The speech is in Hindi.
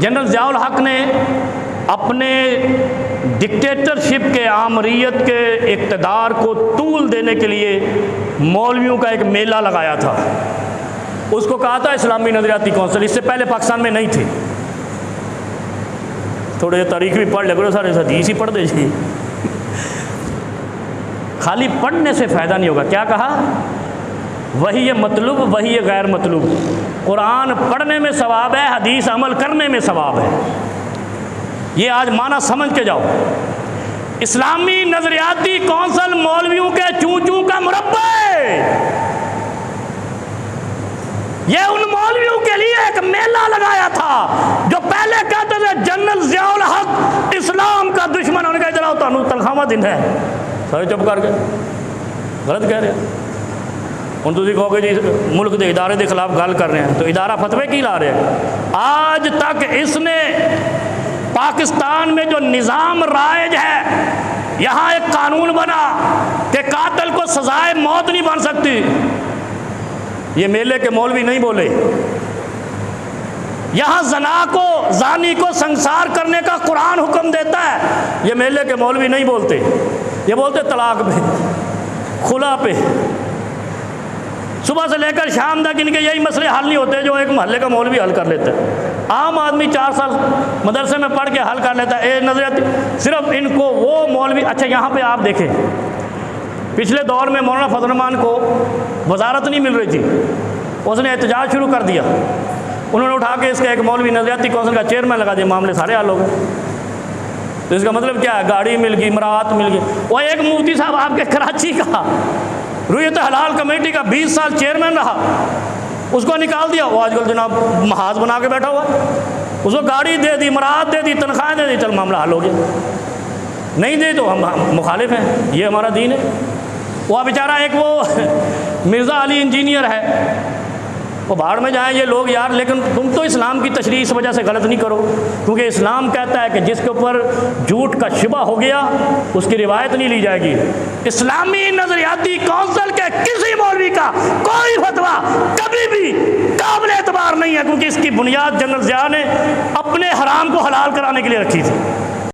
जनरल ज़ियाउल हक ने अपने डिक्टेटरशिप के आमरीत के इक़्तिदार को तूल देने के लिए मौलवियों का एक मेला लगाया था। उसको कहा था इस्लामी नज़रियाती कौंसिल। इससे पहले पाकिस्तान में नहीं थी। थोड़े तारीख भी पढ़ ले करो, सारे हदीस ही पढ़ दे जी। खाली पढ़ने से फ़ायदा नहीं होगा। क्या कहा? वही ये मतलूब, वही ये गैर मतलूब। कुरान पढ़ने में सवाब है, हदीस अमल करने में सवाब है। ये आज माना समझ के जाओ। इस्लामी नज़रियाती कौंसिल मौलवियों के चूं चूं का मुरब्बा है। ये उन मौलवियों के लिए एक मेला लगाया था जो पहले कहते थे जनरल ज़ियाउल हक इस्लाम का दुश्मन। उन्होंने कहा चलाओ तानू तनख्वाह दिन है, सारे चुप कर गए। गलत कह रहे हैं। ਹੁਣ ਤੁਸੀਂ ਕਹੋਗੇ जी मुल्क के इदारे के खिलाफ गल कर रहे हैं, तो इदारा फतवे की ला रहे हैं? आज तक इसने पाकिस्तान में जो निज़ाम राइज है, यहाँ एक कानून बना कि कातिल को सजाए मौत नहीं बन सकती। ये मेले के मौलवी नहीं बोले। यहाँ जना को, जानी को संसार करने का कुरान हुक्म देता है। ये मेले के मौलवी नहीं बोलते। ये बोलते तलाक पे, खुला पे। सुबह से लेकर शाम तक इनके यही मसले हल नहीं होते जो एक मोहल्ले का मौलवी हल कर लेता है। आम आदमी 4 साल मदरसे में पढ़ के हल कर लेता है। नज़रियाती सिर्फ इनको वो मौलवी। अच्छा, यहाँ पे आप देखें, पिछले दौर में मौलाना फजल रहमान को वजारत नहीं मिल रही थी, उसने एहतजाज शुरू कर दिया। उन्होंने उठा के इसका एक मौलवी नज़रियाती कौंसिल का चेयरमैन लगा दिया, मामले सारे हल हो गए। तो इसका मतलब क्या है? गाड़ी मिल गई, मराहत मिल गई। वो एक मुफ्ती साहब आपके कराची का रुयत हलाल कमेटी का 20 साल चेयरमैन रहा, उसको निकाल दिया। वो आजकल जनाब महाज बना के बैठा हुआ। उसको गाड़ी दे दी, मराहत दे दी, तनख्वाह दे दी, चल मामला हल हो गया। नहीं दे तो हम मुखालिफ हैं, ये हमारा दीन है। वह बेचारा एक वो मिर्ज़ा अली इंजीनियर है, वो बाहर में जाएँ ये लोग यार। लेकिन तुम तो इस्लाम की तशरीह इस वजह से गलत नहीं करो, क्योंकि इस्लाम कहता है कि जिसके ऊपर झूठ का शिबा हो गया उसकी रिवायत नहीं ली जाएगी। इस्लामी नज़रियाती कौंसिल के किसी मौलवी का कोई फतवा कभी भी काबिल एतबार नहीं है, क्योंकि इसकी बुनियाद जनरल ज़िया ने अपने हराम को हलाल कराने के लिए रखी थी।